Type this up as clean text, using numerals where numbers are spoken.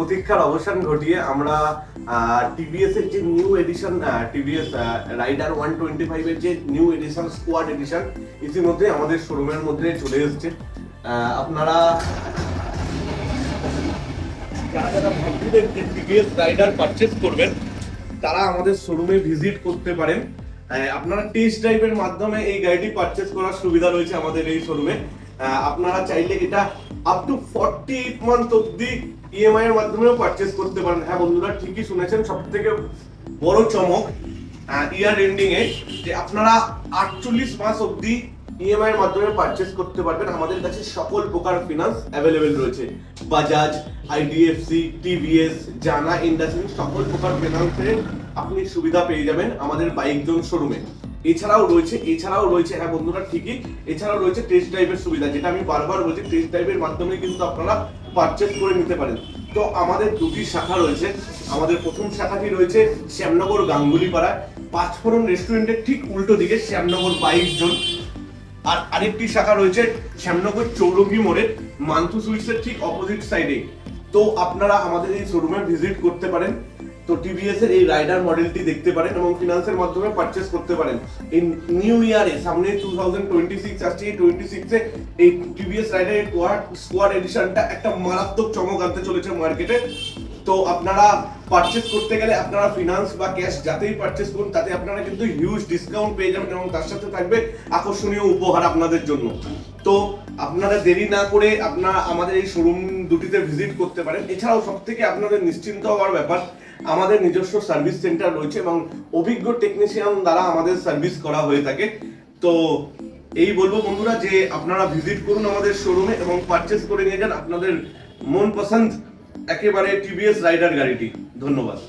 প্রতীক্ষার অবসান ঘটিয়ে আমরা টিভিএস এর যে নিউ এডিশন টিভিএস রাইডার 125 এর যে নিউ এডিশন স্কোয়াড এডিশন ইতিমধ্যে আমাদের শোরুমের মধ্যে চলে এসেছে। আপনারা যারা ভাবছিলেন যে টিভিএস রাইডার পারচেজ করবেন তারা আমাদের শোরুমে ভিজিট করতে পারেন। আপনারা টেস্ট ড্রাইভের মাধ্যমে এই গাড়িটি পারচেজ করার সুবিধা রয়েছে আমাদের এই শোরুমে। আপনারা চাইলে এটা আপ টু 48 মান্থ অবধি ইএমআই এর মাধ্যমেও পারচেজ করতে পারেন। হ্যাঁ বন্ধুরা, ঠিকই শুনেছেন, সবথেকে বড় চমক ইয়ার এন্ডিং এ যে আপনারা 48 মাস অবধি ইএমআই এর মাধ্যমে পারচেজ করতে পারবেন। আমাদের কাছে সকল প্রকার ফিনান্স অ্যাভেলেবেল রয়েছে। বাজাজ, আইডিএফসি, টিভিএস, জানা, ইন্ডাসইন্ড সকল প্রকার ফিনান্সের আপনি সুবিধা পেয়ে যাবেন আমাদের বাইক জোন শোরুমে। এছাড়াও রয়েছে হ্যাঁ বন্ধুরা ঠিকই, এছাড়াও রয়েছে টেস্ট ড্রাইভের সুবিধা, যেটা আমি বারবার বলছি, টেস্ট ড্রাইভের মাধ্যমে কিন্তু আপনারা পারচেজ করে নিতে পারেন। তো আমাদের দুটি শাখা রয়েছে। আমাদের প্রথম শাখাটি রয়েছে শ্যামনগর গাঙ্গুলি পাড়ায়, পাঁচফোড়ন রেস্টুরেন্টের ঠিক উল্টো দিকে শ্যামনগর বাইক জোন। আর আরেকটি শাখা রয়েছে শ্যামনগর চৌরঙ্গি মোড়ে মান্থু সুইটসের ঠিক অপোজিট সাইডে। তো আপনারা আমাদের এই শোরুমে ভিজিট করতে পারেন। তো টিভিএস এর এই রাইডার মডেলটি দেখতে পারেন এবং ফিনান্সের মাধ্যমে পারচেজ করতে পারেন। এই নিউ ইয়ারে সামনে 2026 আসছে, এই 26 এ এই টিভিএস রাইডার স্কোয়াড এডিশনটা একটা মারাত্মক চমক আনতে চলেছে মার্কেটে। তো আপনারা পারচেজ করতে গেলে আপনারা ফিনান্স বা ক্যাশ যাতেই পারচেজ করুন তাতে আপনারা কিন্তু হিউজ ডিসকাউন্ট পেয়ে যাবেন এবং তার সাথে থাকবে আকর্ষণীয় উপহার আপনাদের জন্য। তো আপনারা দেরি না করে আপনারা আমাদের এই শোরুম দুটিতে ভিজিট করতে পারেন। এছাড়াও সবথেকে আপনাদের নিশ্চিন্ত হওয়ার ব্যাপার, আমাদের নিজস্ব সার্ভিস সেন্টার রয়েছে এবং অভিজ্ঞ টেকনিশিয়ান দ্বারা আমাদের সার্ভিস করা হয়ে থাকে। তো এই বলবো বন্ধুরা যে আপনারা ভিজিট করুন আমাদের শোরুমে এবং পারচেজ করে নিয়ে যান আপনাদের মন পছন্দ একেবারে টিভিএস রাইডার গাড়িটি। ধন্যবাদ।